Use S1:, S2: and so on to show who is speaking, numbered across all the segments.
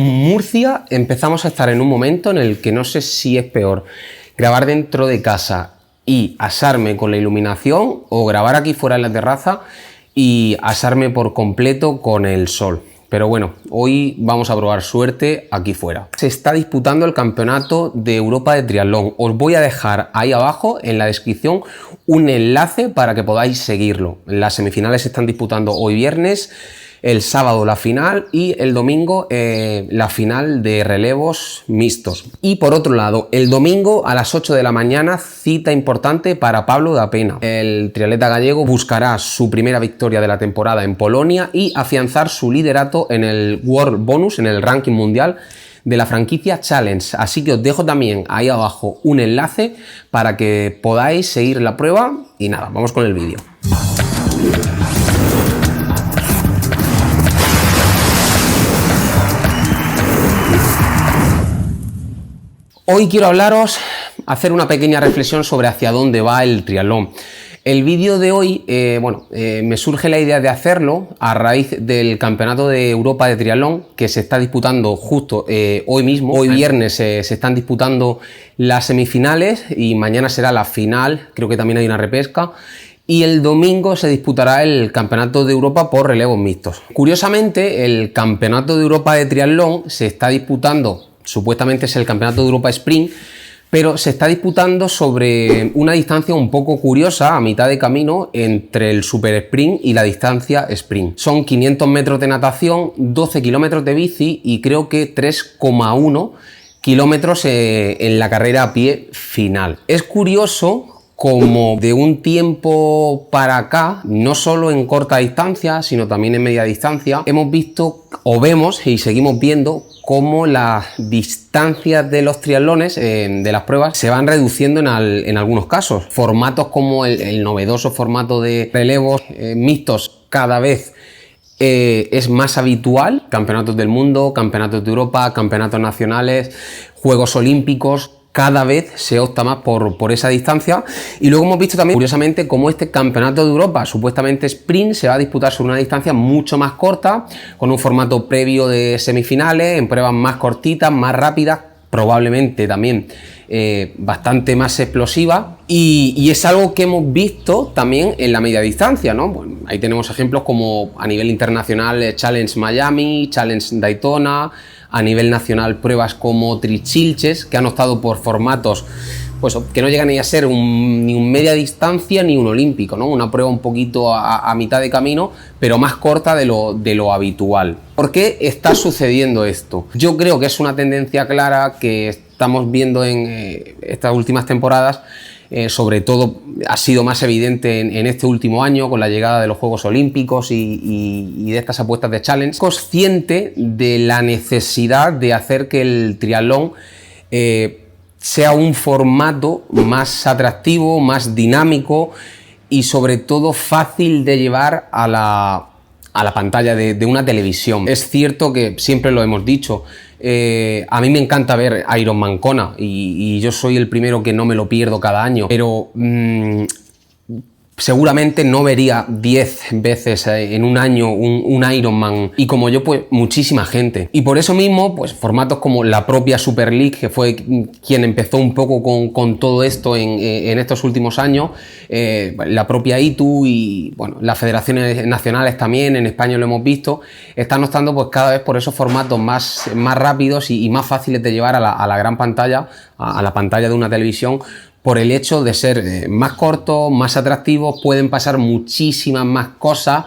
S1: Murcia empezamos a estar en un momento en el que no sé si es peor grabar dentro de casa y asarme con la iluminación o grabar aquí fuera en la terraza y asarme por completo con el sol. Pero bueno, hoy vamos a probar suerte aquí fuera. Se está disputando el Campeonato de Europa de Triatlón. Os voy a dejar ahí abajo en la descripción un enlace para que podáis seguirlo. Las semifinales se están disputando hoy viernes, el sábado la final y el domingo la final de relevos mixtos. Y por otro lado, el domingo a las 8 de la mañana, cita importante para Pablo da Pena. El triatleta gallego buscará su primera victoria de la temporada en Polonia y afianzar su liderato en el World Bonus, en el ranking mundial de la franquicia Challenge. Así que os dejo también ahí abajo un enlace para que podáis seguir la prueba y nada, vamos con el vídeo. Hoy quiero hacer una pequeña reflexión sobre hacia dónde va el triatlón. El vídeo de hoy, me surge la idea de hacerlo a raíz del Campeonato de Europa de Triatlón que se está disputando justo hoy mismo. Hoy viernes se están disputando las semifinales y mañana será la final, creo que también hay una repesca. Y el domingo se disputará el Campeonato de Europa por relevos mixtos. Curiosamente, el Campeonato de Europa de Triatlón se está disputando, supuestamente es el Campeonato de Europa Sprint, pero se está disputando sobre una distancia un poco curiosa, a mitad de camino entre el Super Sprint y la distancia Sprint. Son 500 metros de natación, 12 kilómetros de bici y creo que 3,1 kilómetros en la carrera a pie final. Es curioso como de un tiempo para acá, no solo en corta distancia, sino también en media distancia, hemos visto o vemos y seguimos viendo cómo las distancias de los triatlones, de las pruebas, se van reduciendo en algunos casos. Formatos como el novedoso formato de relevos mixtos cada vez es más habitual. Campeonatos del mundo, campeonatos de Europa, campeonatos nacionales, Juegos Olímpicos. Cada vez se opta más por esa distancia y luego hemos visto también curiosamente cómo este Campeonato de Europa supuestamente sprint se va a disputar sobre una distancia mucho más corta, con un formato previo de semifinales, en pruebas más cortitas, más rápidas, probablemente también bastante más explosiva y es algo que hemos visto también en la media distancia, ¿no? Bueno, ahí tenemos ejemplos como a nivel internacional Challenge Miami, Challenge Daytona, a nivel nacional pruebas como Trichilches, que han optado por formatos pues, que no llegan ni a ser ni un media distancia ni un olímpico, ¿no? Una prueba un poquito a mitad de camino, pero más corta de lo habitual. ¿Por qué está sucediendo esto? Yo creo que es una tendencia clara que estamos viendo en estas últimas temporadas. Sobre todo ha sido más evidente en este último año con la llegada de los Juegos Olímpicos y de estas apuestas de Challenge. Consciente de la necesidad de hacer que el triatlón sea un formato más atractivo, más dinámico y sobre todo fácil de llevar a la pantalla de una televisión. Es cierto que siempre lo hemos dicho, a mí me encanta ver Ironman Kona y yo soy el primero que no me lo pierdo cada año, pero seguramente no vería 10 veces en un año un Ironman y como yo pues muchísima gente y por eso mismo pues formatos como la propia Super League, que fue quien empezó un poco con todo esto en estos últimos años, la propia ITU y bueno, las federaciones nacionales también, en España lo hemos visto, están optando pues cada vez por esos formatos más rápidos y más fáciles de llevar a la gran pantalla, a la pantalla de una televisión, por el hecho de ser más cortos, más atractivos, pueden pasar muchísimas más cosas,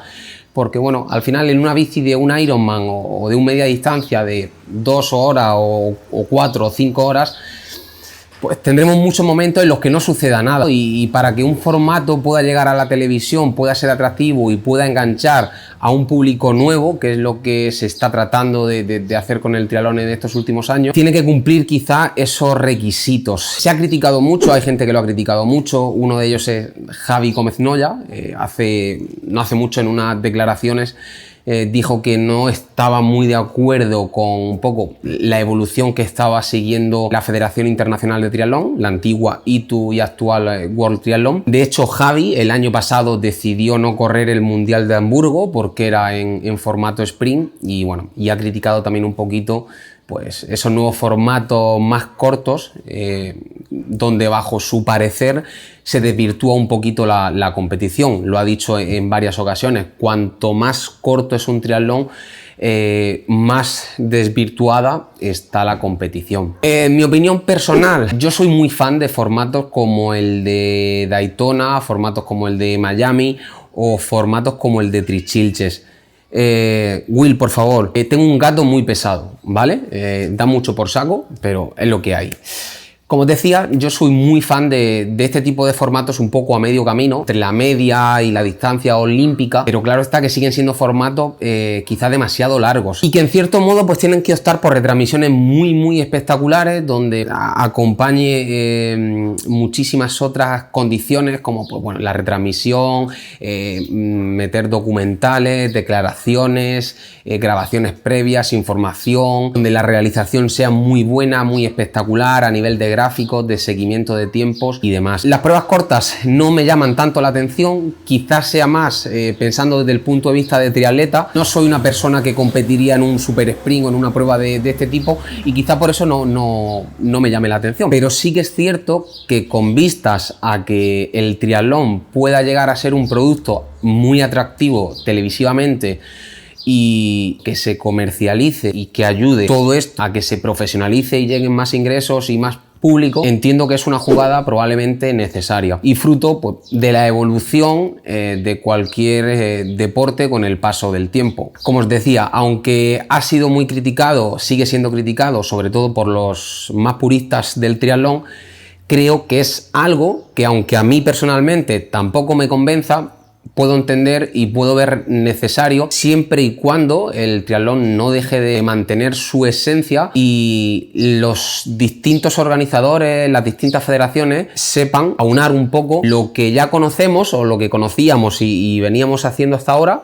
S1: porque bueno, al final en una bici de un Ironman o de un media distancia de 2 horas o 4 o 5 horas, pues tendremos muchos momentos en los que no suceda nada y para que un formato pueda llegar a la televisión, pueda ser atractivo y pueda enganchar a un público nuevo, que es lo que se está tratando de hacer con el triatlón en estos últimos años, tiene que cumplir quizá esos requisitos. Se ha criticado mucho, hay gente que lo ha criticado mucho, uno de ellos es Javi Gómez Noya, no hace mucho en unas declaraciones dijo que no estaba muy de acuerdo con un poco la evolución que estaba siguiendo la Federación Internacional de Triatlón, la antigua ITU y actual World Triathlon. De hecho, Javi el año pasado decidió no correr el Mundial de Hamburgo porque era en formato sprint y bueno, y ha criticado también un poquito pues esos nuevos formatos más cortos, donde bajo su parecer se desvirtúa un poquito la competición. Lo ha dicho en varias ocasiones, cuanto más corto es un triatlón, más desvirtuada está la competición. En mi opinión personal, yo soy muy fan de formatos como el de Daytona, formatos como el de Miami o formatos como el de Trichilches. Will, por favor, tengo un gato muy pesado, ¿vale? Da mucho por saco, pero es lo que hay. Como os decía, yo soy muy fan de este tipo de formatos un poco a medio camino, entre la media y la distancia olímpica, pero claro está que siguen siendo formatos quizás demasiado largos y que en cierto modo pues tienen que optar por retransmisiones muy espectaculares donde acompañe muchísimas otras condiciones como pues, bueno, la retransmisión, meter documentales, declaraciones, grabaciones previas, información, donde la realización sea muy buena, muy espectacular a nivel de gráficos, de seguimiento de tiempos y demás. Las pruebas cortas no me llaman tanto la atención, quizás sea más pensando desde el punto de vista de triatleta. No soy una persona que competiría en un super sprint o en una prueba de este tipo y quizás por eso no me llame la atención. Pero sí que es cierto que con vistas a que el triatlón pueda llegar a ser un producto muy atractivo televisivamente y que se comercialice y que ayude todo esto a que se profesionalice y lleguen más ingresos y más público, entiendo que es una jugada probablemente necesaria y fruto pues, de la evolución de cualquier deporte con el paso del tiempo. Como os decía, aunque ha sido muy criticado, sigue siendo criticado, sobre todo por los más puristas del triatlón, creo que es algo que, aunque a mí personalmente tampoco me convenza, puedo entender y puedo ver necesario siempre y cuando el triatlón no deje de mantener su esencia y los distintos organizadores, las distintas federaciones sepan aunar un poco lo que ya conocemos o lo que conocíamos y veníamos haciendo hasta ahora